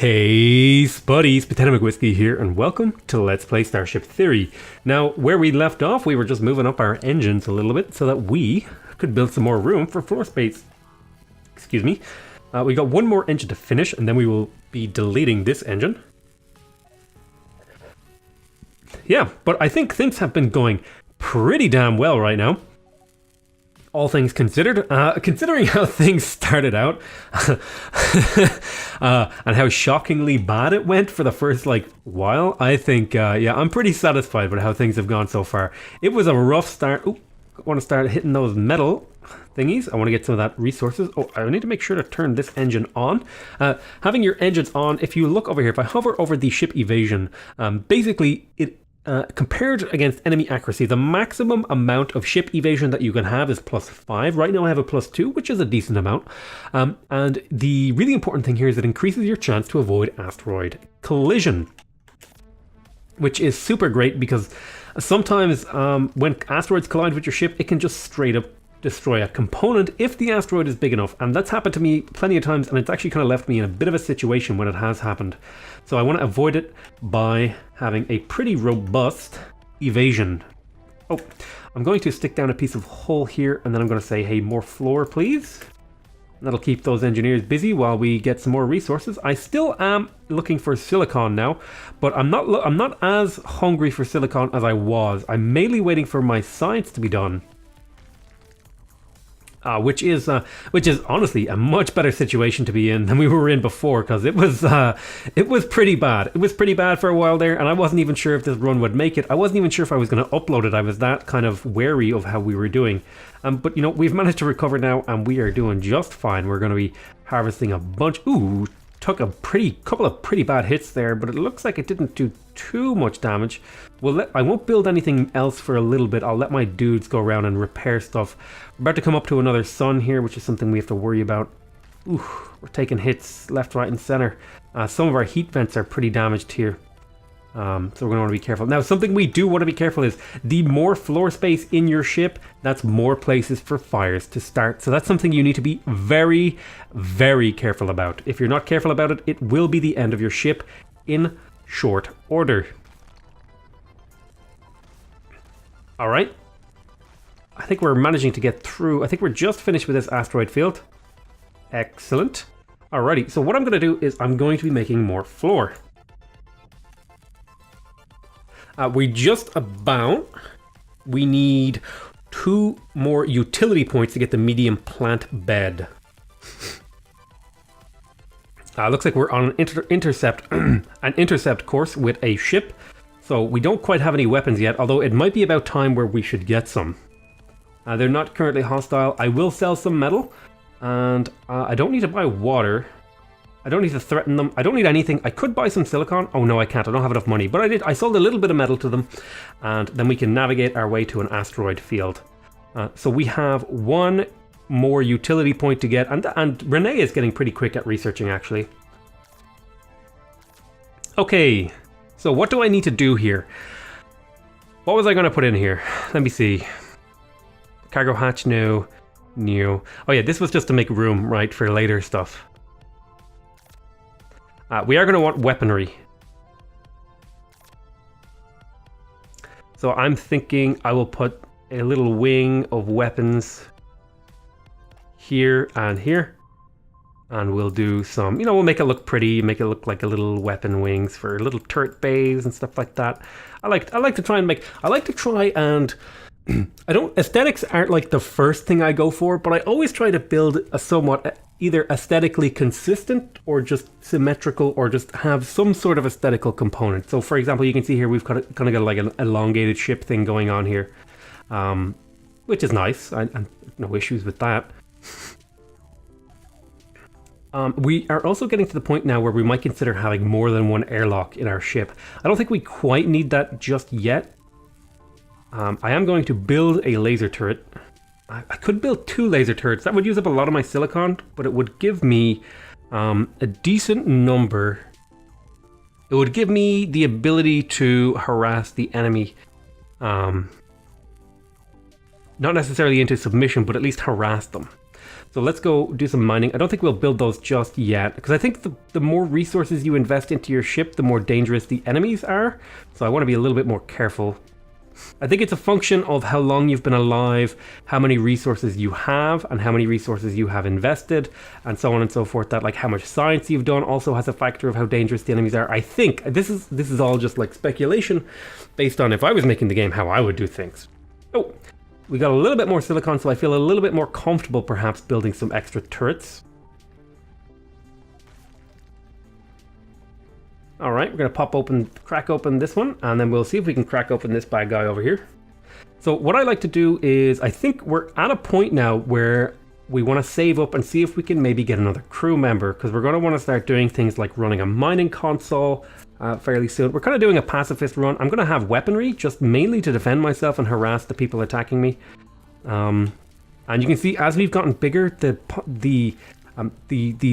Hey spuddies, PotatoMcWhiskey here, and welcome to Let's Play Starship Theory. Now, where we left off, we were just moving up our engines a little bit so that we could build some more room for floor space. Excuse me. We got one more engine to finish, and then we will be deleting this engine. Yeah, but I think things have been going pretty damn well right now. All things considered, considering how things started out and how shockingly bad it went for the first while, I think yeah, I'm pretty satisfied with how things have gone so far. It was a rough start. Ooh, I want to start hitting those metal thingies. I want to get some of that resources. Oh, I need to make sure to turn this engine on. Having your engines on, if you look over here, if I hover over the ship evasion, basically it compared against enemy accuracy, the maximum amount of ship evasion that you can have is +5. Right now I have a +2, which is a decent amount. And the really important thing here is it increases your chance to avoid asteroid collision, which is super great because sometimes when asteroids collide with your ship, it can just straight up destroy a component if the asteroid is big enough, and that's happened to me plenty of times, and it's actually kind of left me in a bit of a situation when it has happened. So I want to avoid it by having a pretty robust evasion. Oh, I'm going to stick down a piece of hull here, and then I'm going to say, hey, more floor please. And that'll keep those engineers busy while we get some more resources. I still am looking for silicon now, but I'm not as hungry for silicon as I was. I'm mainly waiting for my science to be done. Which is honestly a much better situation to be in than we were in before, because it was pretty bad. It was pretty bad for a while there, and I wasn't even sure if this run would make it. I wasn't even sure if I was going to upload it. I was that kind of wary of how we were doing. But you know, we've managed to recover now, and we are doing just fine. We're going to be harvesting a bunch. Ooh, took a couple of pretty bad hits there, but it looks like it didn't do too much damage. I won't build anything else for a little bit. I'll let my dudes go around and repair stuff. We're about to come up to another sun here, which is something we have to worry about. Ooh, we're taking hits left, right, and center. Some of our heat vents are pretty damaged here. So we're going to want to be careful. Now, something we do want to be careful is the more floor space in your ship, that's more places for fires to start. So that's something you need to be very, very careful about. If you're not careful about it, it will be the end of your ship in short order. All right. I think we're managing to get through. I think we're just finished with this asteroid field. Excellent. Alrighty, so what I'm going to do is I'm going to be making more floor. We need 2 more utility points to get the medium plant bed. Looks like we're on an intercept course with a ship, so we don't quite have any weapons yet, although it might be about time where we should get some. They're not currently hostile. I will sell some metal, and I don't need to buy water. I don't need to threaten them. I don't need anything. I could buy some silicon. Oh no, I can't. I don't have enough money. But I did. I sold a little bit of metal to them, and then we can navigate our way to an asteroid field. So we have 1 more utility point to get, and Renee is getting pretty quick at researching, actually. Okay, so what do I need to do here? What was I going to put in here? Let me see. Cargo hatch, no. New. Oh yeah, this was just to make room, right, for later stuff. We are going to want weaponry. So I'm thinking I will put a little wing of weapons here and here. And we'll do some, you know, we'll make it look pretty, make it look like a little weapon wings for little turret bays and stuff like that. I like to try and aesthetics aren't like the first thing I go for, but I always try to build a somewhat either aesthetically consistent or just symmetrical or just have some sort of aesthetical component. So for example, you can see here we've kind of got like an elongated ship thing going on here, which is nice. I no issues with that. We are also getting to the point now where we might consider having more than 1 airlock in our ship. I don't think we quite need that just yet. I am going to build a laser turret. I could build 2 laser turrets. That would use up a lot of my silicon, but it would give me a decent number. It would give me the ability to harass the enemy. Not necessarily into submission, but at least harass them. So let's go do some mining. I don't think we'll build those just yet, because I think the more resources you invest into your ship, the more dangerous the enemies are. So I want to be a little bit more careful. I think it's a function of how long you've been alive, how many resources you have, and how many resources you have invested, and so on and so forth. That, like, how much science you've done also has a factor of how dangerous the enemies are. I think this is all just like speculation based on if I was making the game, how I would do things. Oh, we got a little bit more silicon, so I feel a little bit more comfortable perhaps building some extra turrets. All right, we're gonna crack open this one, and then we'll see if we can crack open this bad guy over here. So what I like to do is, I think we're at a point now where we want to save up and see if we can maybe get another crew member, because we're going to want to start doing things like running a mining console fairly soon. We're kind of doing a pacifist run. I'm going to have weaponry, just mainly to defend myself and harass the people attacking me. And you can see as we've gotten bigger, the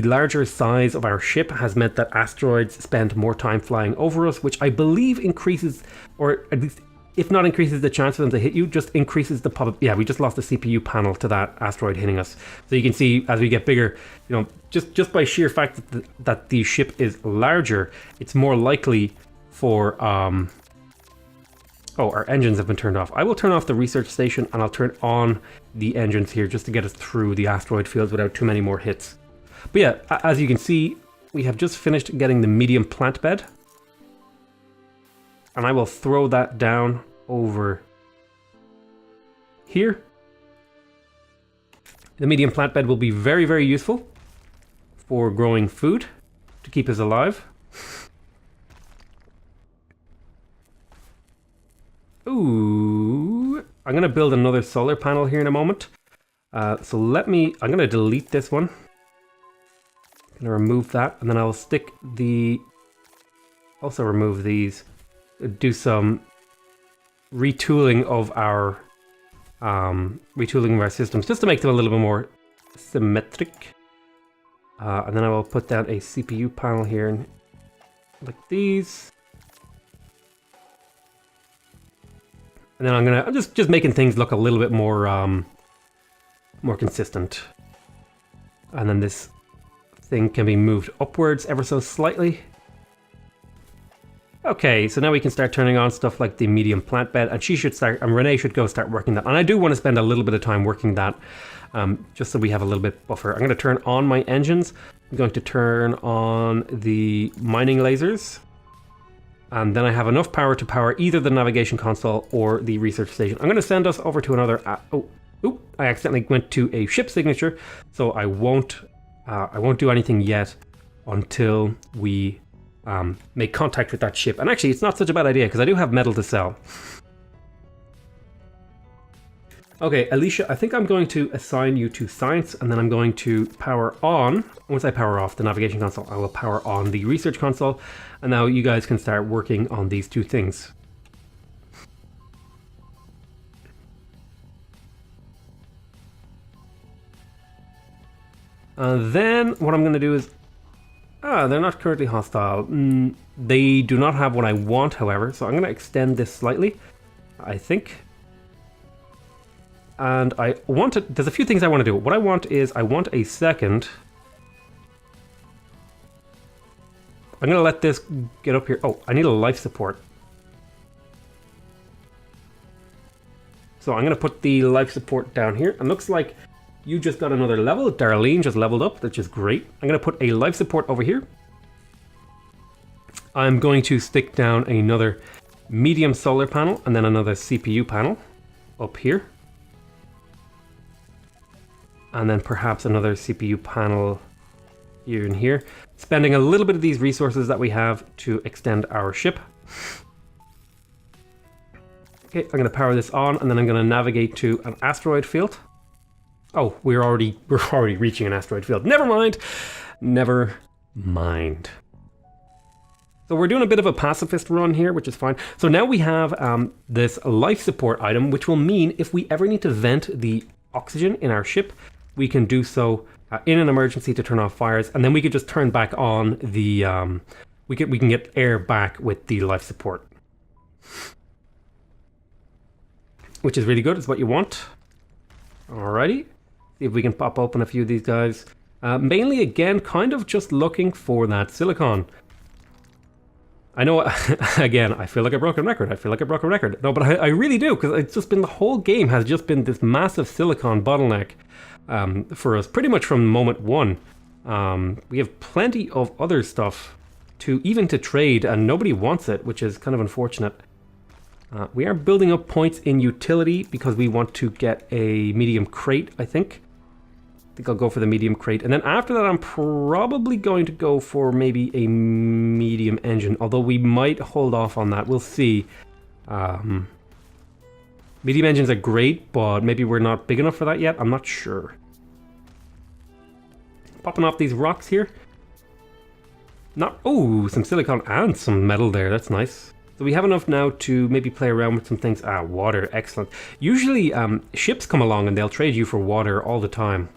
larger size of our ship has meant that asteroids spend more time flying over us, which I believe increases, or at least if not increases the chance for them to hit you, just increases the probability. Yeah, we just lost the CPU panel to that asteroid hitting us. So you can see as we get bigger, you know, just by sheer fact that the ship is larger, it's more likely for oh, our engines have been turned off. I will turn off the research station and I'll turn on the engines here just to get us through the asteroid fields without too many more hits. But yeah, as you can see, we have just finished getting the medium plant bed. And I will throw that down over here. The medium plant bed will be very, very useful for growing food to keep us alive. Ooh, I'm going to build another solar panel here in a moment. So I'm going to delete this one. I'm going to remove that, and then I'll stick also remove these. Do some retooling of our systems just to make them a little bit more symmetric. And then I will put down a CPU panel here, like these. And then I'm just making things look a little bit more more consistent. And then this thing can be moved upwards ever so slightly. Okay, so now we can start turning on stuff like the medium plant bed, and Renee should go start working that. And I do want to spend a little bit of time working that, just so we have a little bit buffer. I'm going to turn on my engines. I'm going to turn on the mining lasers. And then I have enough power to power either the navigation console or the research station. I'm going to send us over to another... I accidentally went to a ship signature, so I won't do anything yet until we... make contact with that ship. And actually, it's not such a bad idea because I do have metal to sell. Okay, Alicia, I think I'm going to assign you to science, and then I'm going to power on. Once I power off the navigation console, I will power on the research console, and now you guys can start working on these two things. Then what I'm going to do is they're not currently hostile. They do not have what I want, however, so I'm going to extend this slightly, I think. And there's a few things I want to do. What I want is, I want a second. I'm going to let this get up here. Oh, I need a life support. So I'm going to put the life support down here. And looks like you just got another level. Darlene just leveled up, which is great. I'm going to put a life support over here. I'm going to stick down another medium solar panel and then another CPU panel up here. And then perhaps another CPU panel here and here. Spending a little bit of these resources that we have to extend our ship. Okay, I'm going to power this on, and then I'm going to navigate to an asteroid field. Oh, we're already reaching an asteroid field. Never mind. Never mind. So we're doing a bit of a pacifist run here, which is fine. So now we have this life support item, which will mean if we ever need to vent the oxygen in our ship, we can do so in an emergency to turn off fires, and then we could just turn back on the we can get air back with the life support, which is really good. It's what you want. Alrighty. See if we can pop open a few of these guys. Mainly, again, kind of just looking for that silicon. I know, again, I feel like a broken record. No, but I really do, because it's just been, the whole game has just been this massive silicon bottleneck for us, pretty much from moment one. We have plenty of other stuff even to trade, and nobody wants it, which is kind of unfortunate. We are building up points in utility because we want to get a medium crate, I think. I think I'll go for the medium crate. And then after that, I'm probably going to go for maybe a medium engine, although we might hold off on that. We'll see. Medium engines are great, but maybe we're not big enough for that yet. I'm not sure. Popping off these rocks here. Oh, some silicon and some metal there. That's nice. So we have enough now to maybe play around with some things. Water. Excellent. Usually ships come along and they'll trade you for water all the time.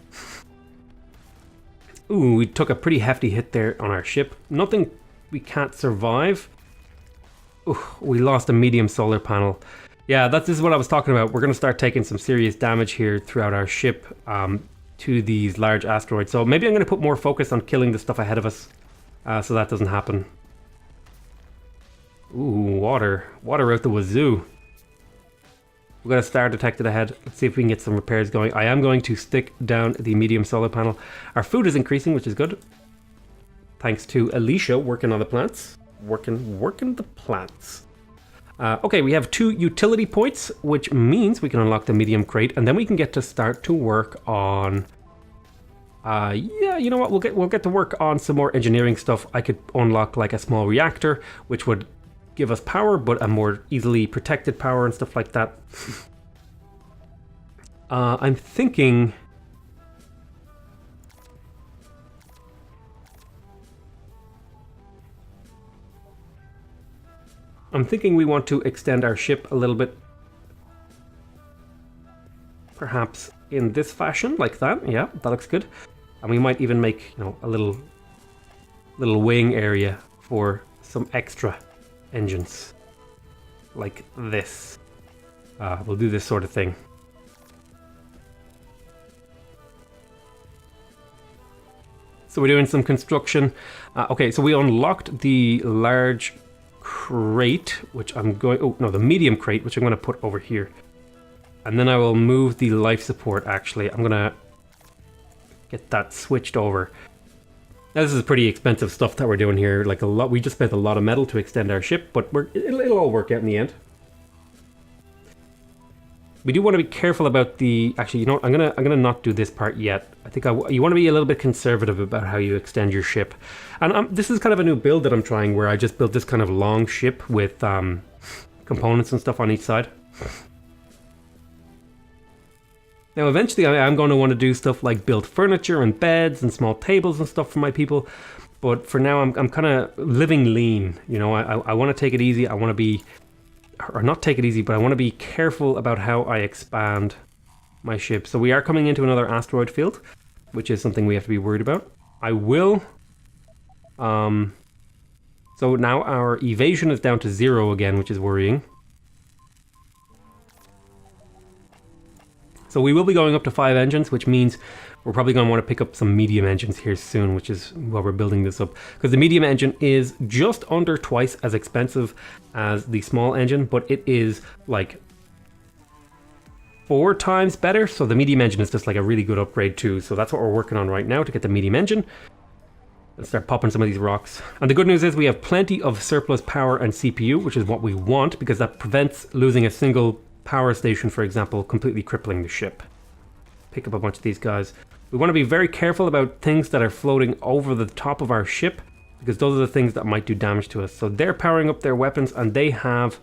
Ooh, we took a pretty hefty hit there on our ship. Nothing we can't survive. Ooh, we lost a medium solar panel. Yeah, this is what I was talking about. We're going to start taking some serious damage here throughout our ship to these large asteroids. So maybe I'm going to put more focus on killing the stuff ahead of us so that doesn't happen. Ooh, water. Water out the wazoo. We've got a star detected ahead. Let's see if we can get some repairs going. I am going to stick down the medium solar panel. Our food is increasing, which is good. Thanks to Alicia working on the plants. Working the plants. Okay, we have 2 utility points, which means we can unlock the medium crate, and then we can get to start to work on... yeah, you know what? We'll get to work on some more engineering stuff. I could unlock like a small reactor, which would give us power, but a more easily protected power and stuff like that. I'm thinking... we want to extend our ship a little bit. Perhaps in this fashion, like that. Yeah, that looks good. And we might even make, you know, a little wing area for some extra engines. Like this. We'll do this sort of thing. So we're doing some construction. Okay, so we unlocked the large crate, which I'm going... Oh, no, the medium crate, which I'm going to put over here. And then I will move the life support, actually. I'm going to get that switched over. Now, this is pretty expensive stuff that we're doing here. Like a lot, we just spent a lot of metal to extend our ship, but it'll all work out in the end. We do want to be careful about the... Actually, you know what? I'm gonna not do this part yet. I think you want to be a little bit conservative about how you extend your ship. And this is kind of a new build that I'm trying, where I just built this kind of long ship with components and stuff on each side. Now, eventually, I'm going to want to do stuff like build furniture and beds and small tables and stuff for my people. But for now, I'm kind of living lean. You know, I want to take it easy. I want to be... Or not take it easy, but I want to be careful about how I expand my ship. So we are coming into another asteroid field, which is something we have to be worried about. I will... So now our evasion is down to 0 again, which is worrying. So we will be going up to 5 engines, which means we're probably going to want to pick up some medium engines here soon, which is while we're building this up. Because the medium engine is just under twice as expensive as the small engine, but it is like 4 times better. So the medium engine is just like a really good upgrade too. So that's what we're working on right now to get the medium engine. Let's start popping some of these rocks. And the good news is we have plenty of surplus power and CPU, which is what we want, because that prevents losing a single power station, for example, completely crippling the ship. Pick up a bunch of these guys. We want to be very careful about things that are floating over the top of our ship, because those are the things that might do damage to us. So they're powering up their weapons, and they have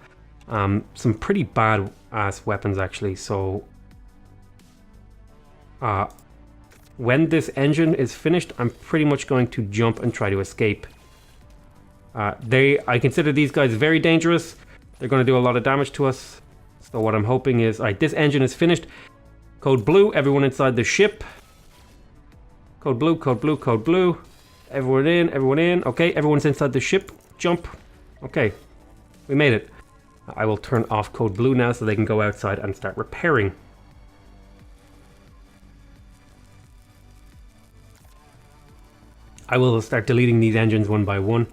some pretty bad ass weapons actually. So when this engine is finished, I'm pretty much going to jump and try to escape. I consider these guys very dangerous. They're going to do a lot of damage to us. So what I'm hoping is, alright, this engine is finished. Code blue, everyone inside the ship. Code blue, code blue, code blue. Everyone in, everyone in. Okay, everyone's inside the ship. Jump. Okay, we made it. I will turn off code blue now so they can go outside and start repairing. I will start deleting these engines one by one.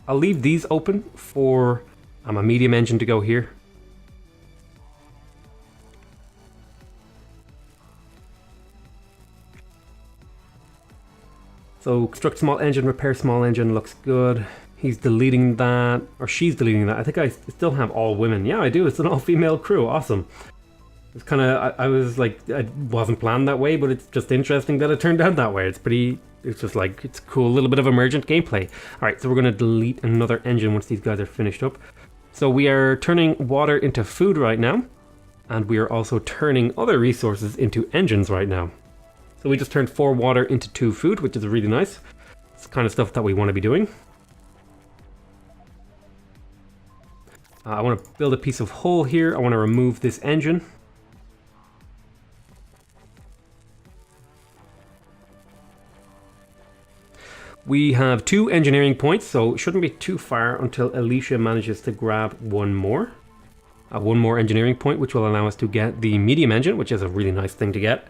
I'll leave these open for a medium engine to go here. So construct small engine, repair small engine, looks good. He's deleting that, or she's deleting that. I think I still have all women. Yeah, I do. It's an all-female crew. Awesome. It's kind of, I was like, I wasn't planned that way, but it's just interesting that it turned out that way. It's pretty, it's just like, it's cool, a little bit of emergent gameplay. All right, so we're going to delete another engine once these guys are finished up. So we are turning water into food right now, and we are also turning other resources into engines right now. So we just turned 4 water into 2 food, which is really nice. It's the kind of stuff that we want to be doing. I want to build a piece of hull here. I want to remove this engine. We have 2 engineering points, so it shouldn't be too far until Alicia manages to grab one more. One more engineering point, which will allow us to get the medium engine, which is a really nice thing to get.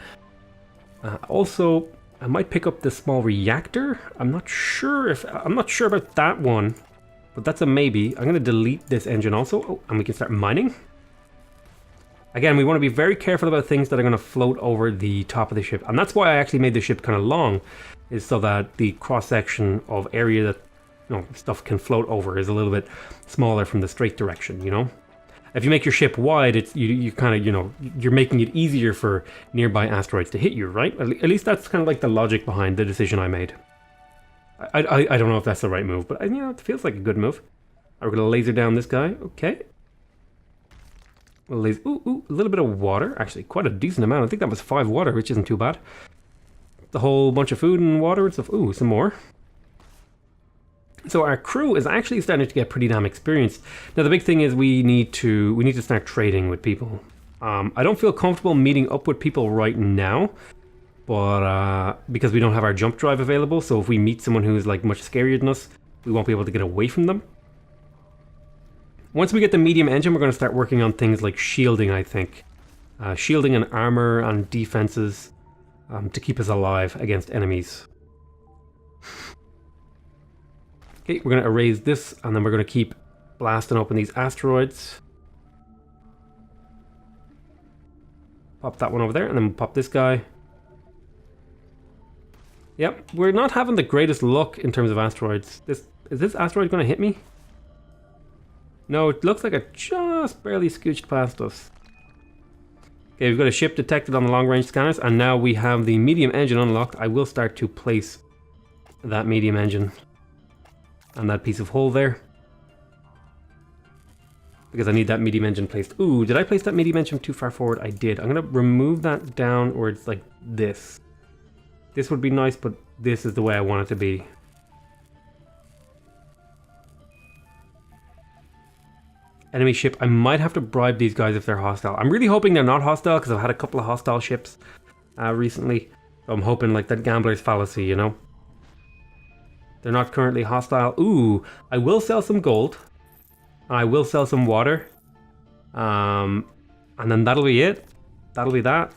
Also, I might pick up the small reactor. I'm not sure about that one, but that's a maybe. I'm going to delete this engine also. Oh, and we can start mining. Again, we want to be very careful about things that are going to float over the top of the ship. And that's why I actually made the ship kind of long, is so that the cross-section of area that, you know, stuff can float over is a little bit smaller from the straight direction, you know? If you make your ship wide, it's you kind of, you know, you're making it easier for nearby asteroids to hit you, right? At least that's kind of like the logic behind the decision I made. I don't know if that's the right move, but, you know, it feels like a good move. We're going to laser down this guy. Okay. We'll laser... Ooh, a little bit of water. Actually, quite a decent amount. I think that was 5 water, which isn't too bad. The whole bunch of food and water and stuff. Ooh, some more. So our crew is actually starting to get pretty damn experienced. Now the big thing is we need to start trading with people. I don't feel comfortable meeting up with people right now, but because we don't have our jump drive available, so if we meet someone who's like much scarier than us, we won't be able to get away from them. Once we get the medium engine, we're going to start working on things like shielding, I think. Shielding and armor and defenses to keep us alive against enemies. Okay, we're going to erase this, and then we're going to keep blasting open these asteroids. Pop that one over there, and then pop this guy. Yep, we're not having the greatest luck in terms of asteroids. Is this asteroid going to hit me? No, it looks like it just barely scooched past us. Okay, we've got a ship detected on the long-range scanners, and now we have the medium engine unlocked. I will start to place that medium engine and that piece of hull there, because I need that medium engine placed. Ooh, did I place that medium engine too far forward? I did. I'm going to remove that down where it's like this. This would be nice, but this is the way I want it to be. Enemy ship. I might have to bribe these guys if they're hostile. I'm really hoping they're not hostile, because I've had a couple of hostile ships recently. So I'm hoping like that gambler's fallacy, you know? They're not currently hostile. Ooh, I will sell some gold. I will sell some water. And then that'll be it. That'll be that.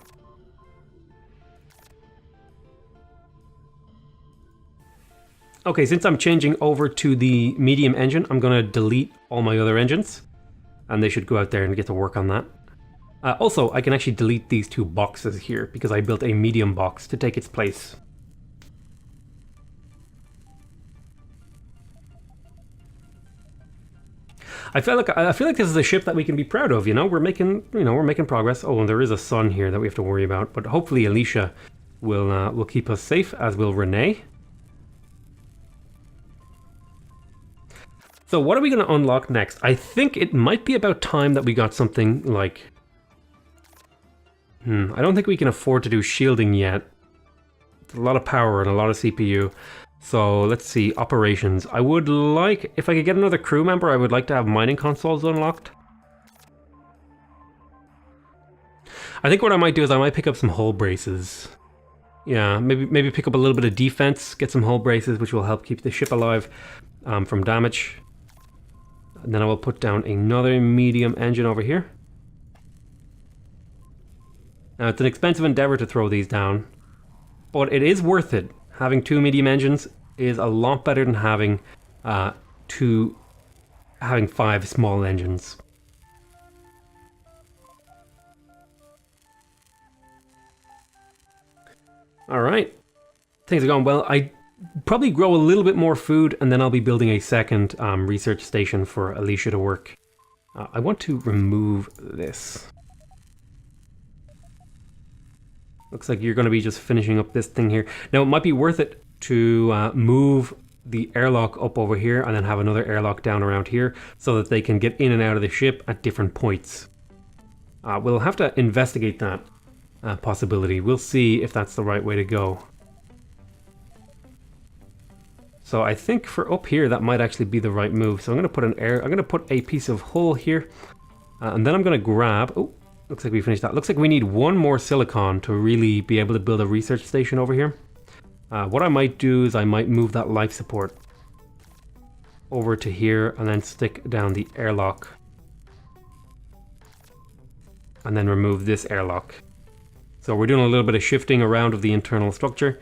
Okay, since I'm changing over to the medium engine, I'm going to delete all my other engines. And they should go out there and get to work on that. Also, I can actually delete these 2 boxes here, because I built a medium box to take its place. I feel like this is a ship that we can be proud of, you know? We're making progress. Oh, and there is a sun here that we have to worry about, but hopefully Alicia will keep us safe, as will Renee. So what are we going to unlock next? I think it might be about time that we got something like... I don't think we can afford to do shielding yet. It's a lot of power and a lot of CPU. So let's see, operations. I would like, if I could get another crew member, I would like to have mining consoles unlocked. I think what I might do is I might pick up some hull braces. Yeah, maybe pick up a little bit of defense, get some hull braces, which will help keep the ship alive from damage. And then I will put down another medium engine over here. Now it's an expensive endeavor to throw these down, but it is worth it. Having 2 medium engines is a lot better than having 5 small engines. All right, things are going well. I probably grow a little bit more food, and then I'll be building a second research station for Alicia to work. I want to remove this. Looks like you're going to be just finishing up this thing here. Now, it might be worth it to move the airlock up over here and then have another airlock down around here so that they can get in and out of the ship at different points. We'll have to investigate that possibility. We'll see if that's the right way to go. So I think for up here that might actually be the right move. So I'm going to put a piece of hull here, and then I'm going to grab. Oh, looks like we finished that. Looks like we need one more silicon to really be able to build a research station over here. What I might do is I might move that life support over to here and then stick down the airlock, and then remove this airlock. So we're doing a little bit of shifting around of the internal structure.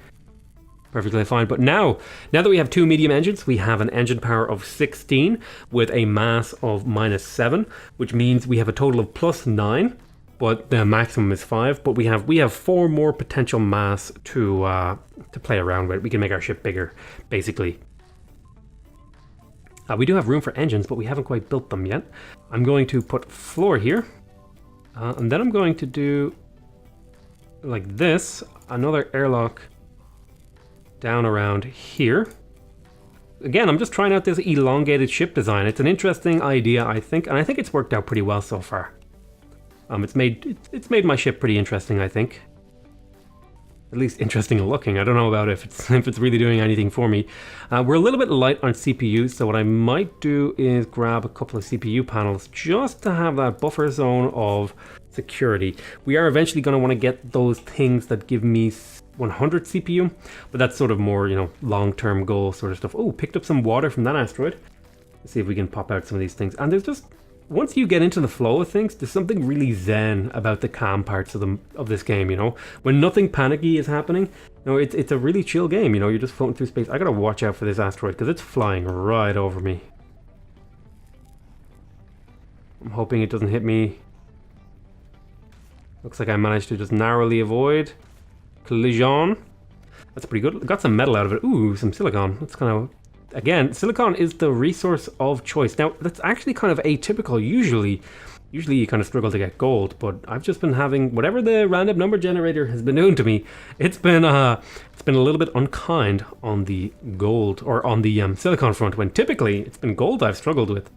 Perfectly fine. But now that we have 2 medium engines, we have an engine power of 16 with a mass of -7, which means we have a total of +9, but the maximum is 5. But we have 4 more potential mass to play around with. We can make our ship bigger, basically. We do have room for engines, but we haven't quite built them yet. I'm going to put floor here, and then I'm going to do like this, another airlock down around here. Again, I'm just trying out this elongated ship design. It's an interesting idea, I think, and I think it's worked out pretty well so far. It's made my ship pretty interesting, I think. At least interesting looking. I don't know about if it's really doing anything for me. We're a little bit light on CPUs, so what I might do is grab a couple of CPU panels just to have that buffer zone of security. We are eventually going to want to get those things that give me 100 CPU, but that's sort of more, you know, long-term goal sort of stuff. Oh, picked up some water from that asteroid. Let's see if we can pop out some of these things. And there's just, once you get into the flow of things, there's something really zen about the calm parts of this game, you know? When nothing panicky is happening, you know, it's a really chill game, you know? You're just floating through space. I gotta watch out for this asteroid because it's flying right over me. I'm hoping it doesn't hit me. Looks like I managed to just narrowly avoid collision. That's pretty good. Got some metal out of it. Ooh, some silicon. That's kind of... Again, silicon is the resource of choice. Now, that's actually kind of atypical. Usually you kind of struggle to get gold, but I've just been having whatever the random number generator has been doing to me. It's been a little bit unkind on the gold, or on the silicon front, when typically it's been gold I've struggled with.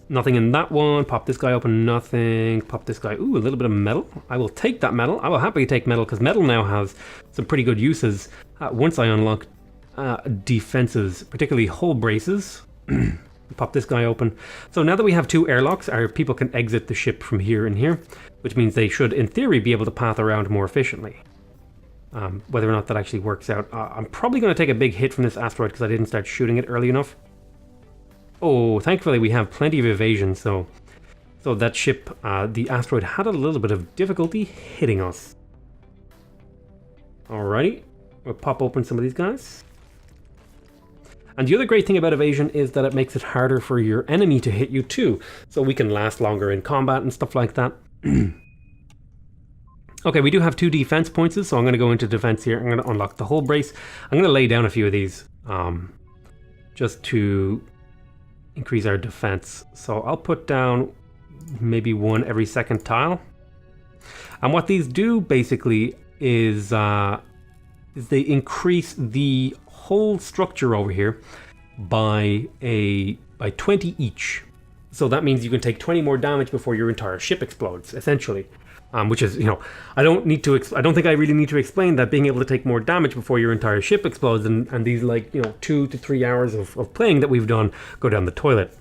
Nothing in that one. Pop this guy open. Nothing. Pop this guy. Ooh, a little bit of metal. I will take that metal. I will happily take metal because metal now has some pretty good uses once I unlock defenses, particularly hull braces. Pop this guy open. So now that we have 2 airlocks, our people can exit the ship from here and here, which means they should, in theory, be able to path around more efficiently. Whether or not that actually works out. I'm probably going to take a big hit from this asteroid because I didn't start shooting it early enough. Oh, thankfully we have plenty of evasion, so that ship, the asteroid, had a little bit of difficulty hitting us. Alrighty, we'll pop open some of these guys. And the other great thing about evasion is that it makes it harder for your enemy to hit you too, so we can last longer in combat and stuff like that. Okay, we do have 2 defense points, so I'm going to go into defense here. I'm going to unlock the hull brace. I'm going to lay down a few of these, just to increase our defense. So I'll put down maybe 1 every second tile. And what these do basically is they increase the whole structure over here by 20 each. So that means you can take 20 more damage before your entire ship explodes, essentially. Which is, you know, I don't think I really need to explain that being able to take more damage before your entire ship explodes and these, like, you know, 2 to 3 hours of playing that we've done go down the toilet.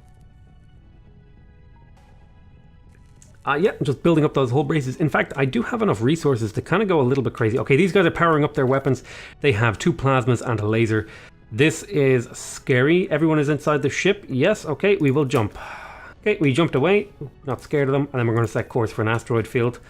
Yeah, just building up those hull braces. In fact, I do have enough resources to kind of go a little bit crazy. Okay, these guys are powering up their weapons. They have 2 plasmas and a laser. This is scary. Everyone is inside the ship. Yes, okay, we will jump. Okay, we jumped away. Not scared of them. And then we're going to set course for an asteroid field.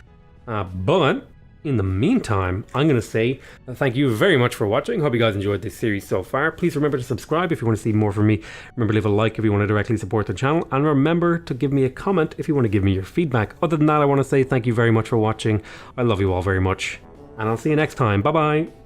But in the meantime, I'm going to say thank you very much for watching. Hope you guys enjoyed this series so far. Please remember to subscribe if you want to see more from me. Remember to leave a like if you want to directly support the channel. And remember to give me a comment if you want to give me your feedback. Other than that, I want to say thank you very much for watching. I love you all very much. And I'll see you next time. Bye-bye.